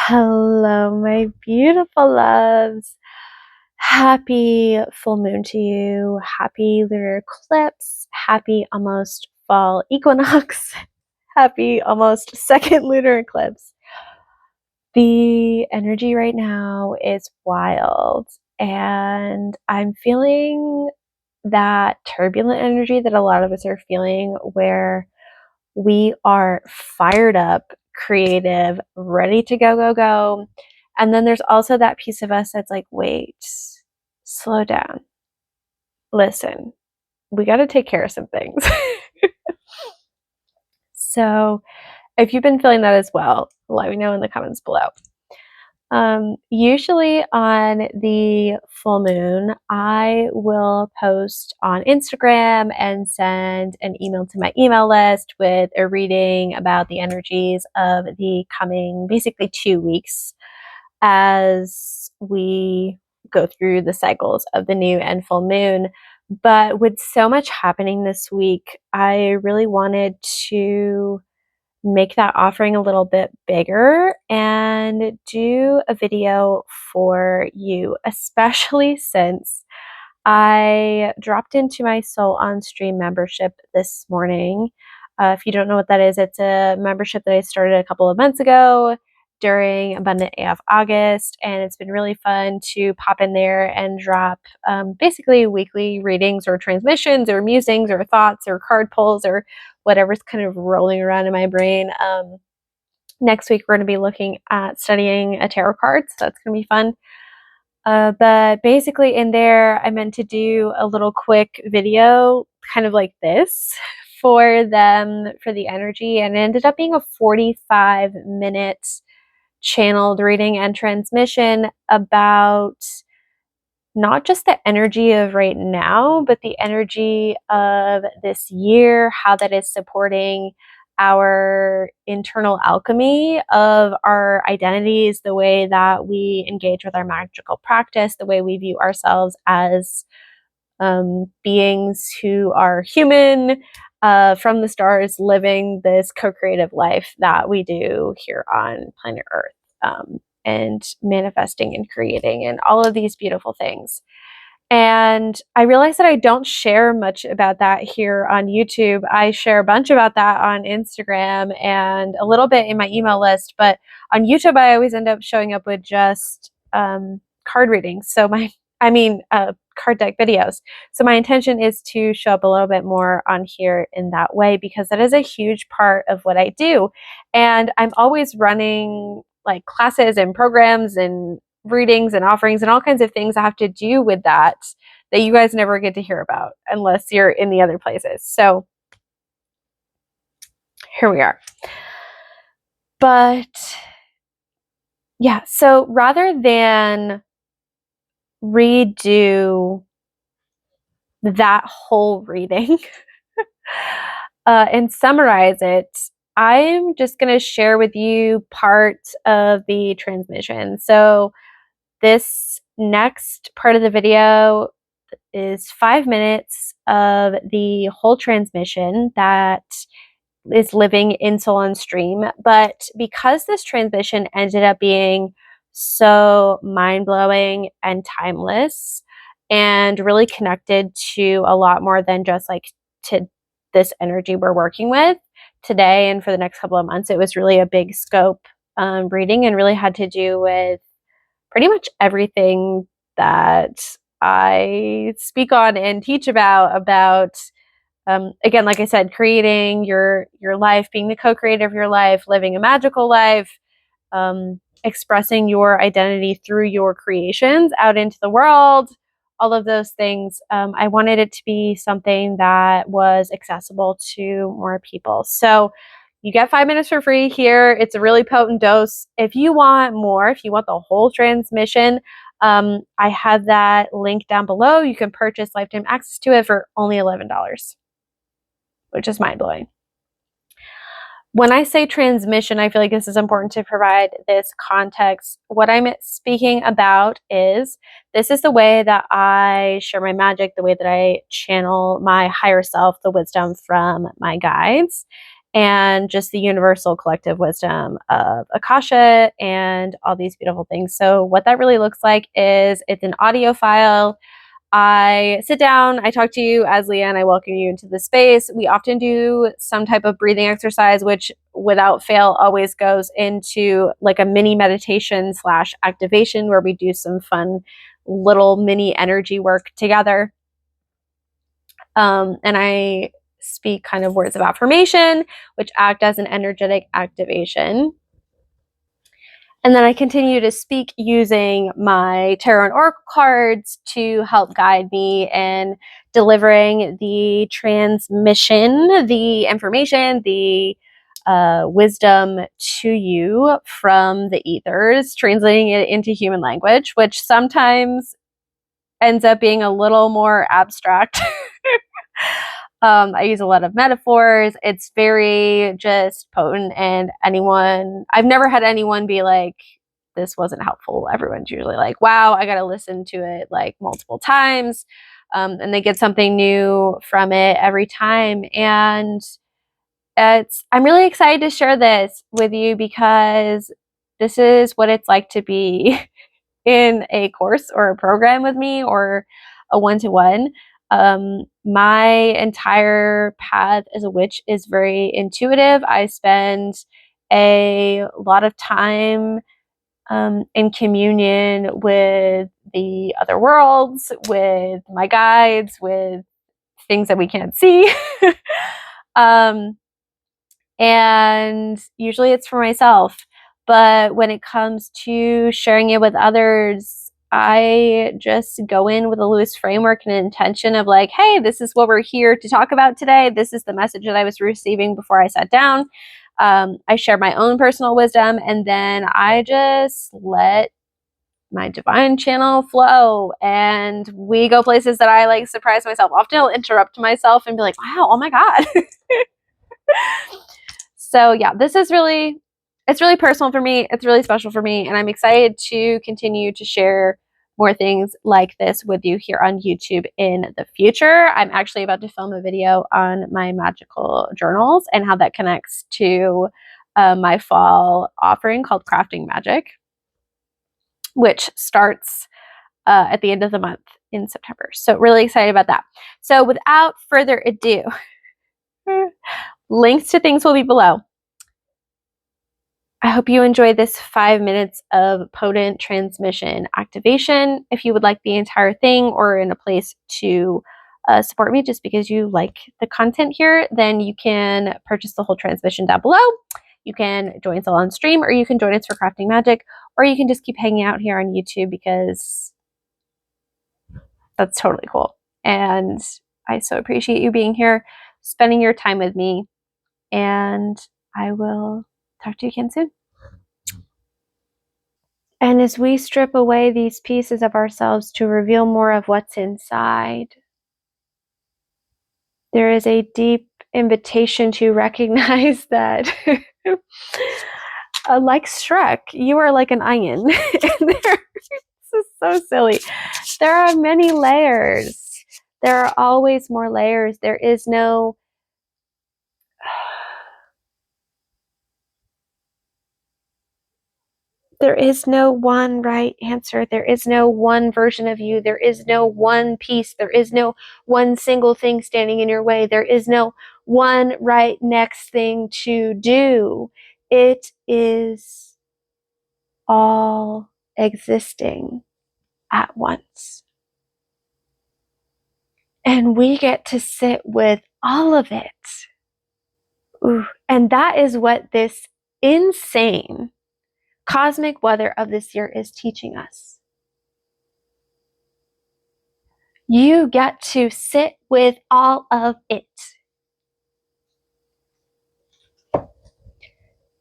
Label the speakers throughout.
Speaker 1: Hello, my beautiful loves. Happy full moon to you. Happy lunar eclipse. Happy almost fall equinox. Happy almost second lunar eclipse. The energy right now is wild, and I'm feeling that turbulent energy that a lot of us are feeling, where we are fired up, creative, ready to go, go, go. And then there's also that piece of us that's like, wait, slow down. Listen, we got to take care of some things. So if you've been feeling that as well, let me know in the comments below. Usually on the full moon, I will post on Instagram and send an email to my email list with a reading about the energies of the coming basically 2 weeks as we go through the cycles of the new and full moon. But with so much happening this week, I really wanted to make that offering a little bit bigger and do a video for you, especially since I dropped into my Soul on Stream membership this morning. If you don't know what that is, it's a membership that I started a couple of months ago during Abundant AF August, and it's been really fun to pop in there and drop basically weekly readings or transmissions or musings or thoughts or card pulls or whatever's kind of rolling around in my brain. Next week, we're going to be looking at studying a tarot card, so that's going to be fun. But basically in there, I meant to do a little quick video, kind of like this, for them, for the energy, and it ended up being a 45-minute channeled reading and transmission about not just the energy of right now, but the energy of this year, how that is supporting our internal alchemy of our identities, the way that we engage with our magical practice, the way we view ourselves as beings who are human from the stars, living this co-creative life that we do here on planet Earth. And manifesting and creating and all of these beautiful things. And I realized that I don't share much about that here on YouTube. I share a bunch about that on Instagram and a little bit in my email list, but on YouTube I always end up showing up with just card readings. Card deck videos. So my intention is to show up a little bit more on here in that way, because that is a huge part of what I do. And I'm always running like classes and programs and readings and offerings and all kinds of things that have to do with that you guys never get to hear about unless you're in the other places. So here we are. But yeah, so rather than redo that whole reading and summarize it, I'm just going to share with you part of the transmission. So this next part of the video is 5 minutes of the whole transmission that is living in Soul on Stream. But because this transmission ended up being so mind-blowing and timeless and really connected to a lot more than just like to this energy we're working with today and for the next couple of months, it was really a big scope reading and really had to do with pretty much everything that I speak on and teach about again, like I said, creating your life, being the co-creator of your life, living a magical life, expressing your identity through your creations out into the world, all of those things. I wanted it to be something that was accessible to more people. So you get 5 minutes for free here. It's a really potent dose. If you want more, if you want the whole transmission, I have that link down below. You can purchase lifetime access to it for only $11, which is mind-blowing. When I say transmission, I feel like this is important to provide this context. What I'm speaking about is this is the way that I share my magic, the way that I channel my higher self, the wisdom from my guides. and just the universal collective wisdom of Akasha and all these beautiful things. So what that really looks like is it's an audio file. I sit down, I talk to you as Leanne, I welcome you into the space. We often do some type of breathing exercise, which without fail always goes into like a mini meditation / activation where we do some fun little mini energy work together. And I speak kind of words of affirmation, which act as an energetic activation. And then I continue to speak using my tarot and oracle cards to help guide me in delivering the transmission, the information, the wisdom to you from the ethers, translating it into human language, which sometimes ends up being a little more abstract. I use a lot of metaphors. It's very just potent, and I've never had anyone be like, this wasn't helpful. Everyone's usually like, wow, I got to listen to it like multiple times. And they get something new from it every time. And I'm really excited to share this with you because this is what it's like to be in a course or a program with me or a one-to-one. My entire path as a witch is very intuitive. I spend a lot of time in communion with the other worlds, with my guides, with things that we can't see. um, and usually it's for myself. But when it comes to sharing it with others, I just go in with a loose framework and an intention of like, hey, this is what we're here to talk about today. This is the message that I was receiving before I sat down. I share my own personal wisdom, and then I just let my divine channel flow, and we go places that I like surprise myself. Often I'll interrupt myself and be like, wow, oh my God. So yeah, it's really personal for me. It's really special for me. And I'm excited to continue to share more things like this with you here on YouTube in the future. I'm actually about to film a video on my magical journals and how that connects to my fall offering called Crafting Magic, which starts at the end of the month in September. So really excited about that. So without further ado, links to things will be below. I hope you enjoy this 5 minutes of potent transmission activation. If you would like the entire thing or in a place to support me just because you like the content here, then you can purchase the whole transmission down below. You can join us all on stream, or you can join us for Crafting Magic, or you can just keep hanging out here on YouTube because that's totally cool. And I so appreciate you being here, spending your time with me, and I will talk to you again soon. And as we strip away these pieces of ourselves to reveal more of what's inside, there is a deep invitation to recognize that, like Shrek, you are like an onion. This is so silly. There are many layers. There are always more layers. There is no one right answer. There is no one version of you. There is no one piece. There is no one single thing standing in your way. There is no one right next thing to do. It is all existing at once. And we get to sit with all of it. Ooh. And that is what this insane cosmic weather of this year is teaching us. You get to sit with all of it.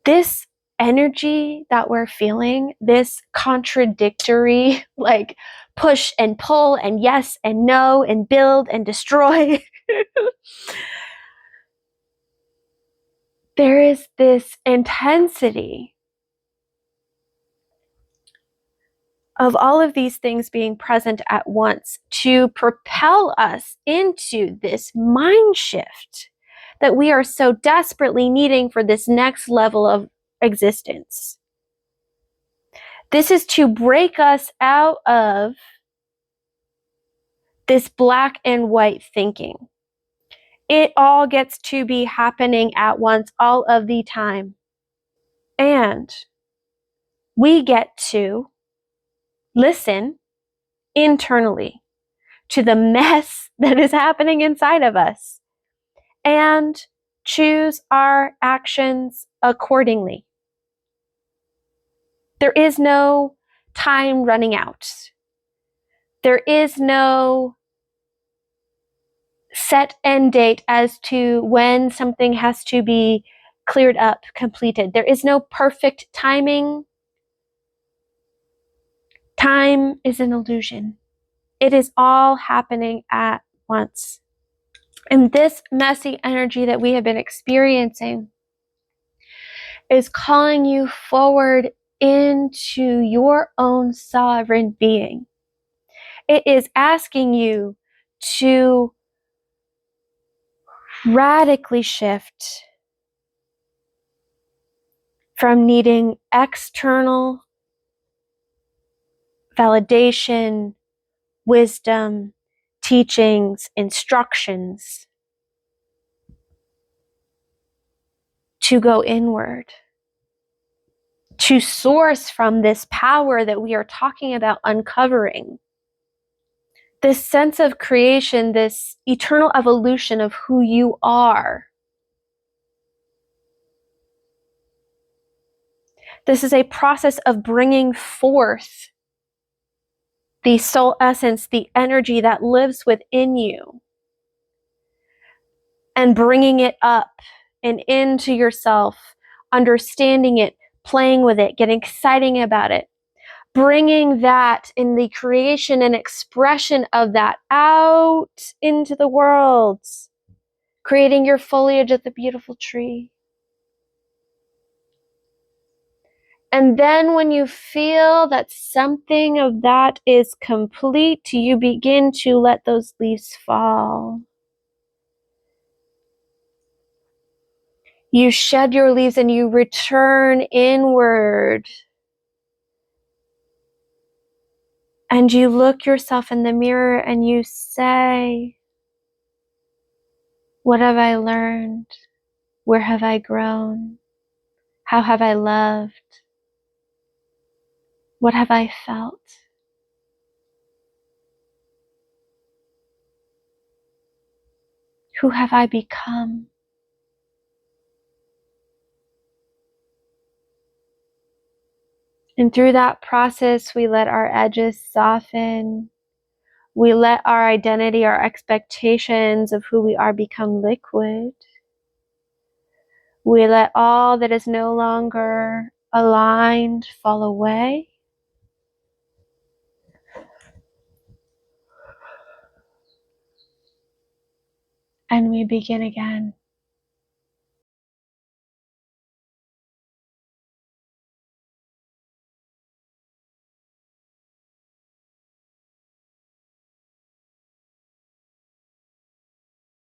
Speaker 1: This energy that we're feeling, this contradictory, like push and pull and yes and no and build and destroy. There is this intensity of all of these things being present at once to propel us into this mind shift that we are so desperately needing for this next level of existence. This is to break us out of this black and white thinking. It all gets to be happening at once all of the time. And we get to listen internally to the mess that is happening inside of us and choose our actions accordingly. There is no time running out. There is no set end date as to when something has to be cleared up, completed. There is no perfect timing. Time is an illusion. It is all happening at once. And this messy energy that we have been experiencing is calling you forward into your own sovereign being. It is asking you to radically shift from needing external validation, wisdom, teachings, instructions, to go inward, to source from this power that we are talking about uncovering. This sense of creation, this eternal evolution of who you are. This is a process of bringing forth the soul essence, the energy that lives within you, and bringing it up and into yourself, understanding it, playing with it, getting excited about it, bringing that in the creation and expression of that out into the world, creating your foliage of the beautiful tree. And then when you feel that something of that is complete, you begin to let those leaves fall. You shed your leaves and you return inward. And you look yourself in the mirror and you say, what have I learned? Where have I grown? How have I loved? What have I felt? Who have I become? And through that process, we let our edges soften. We let our identity, our expectations of who we are become liquid. We let all that is no longer aligned fall away. And we begin again.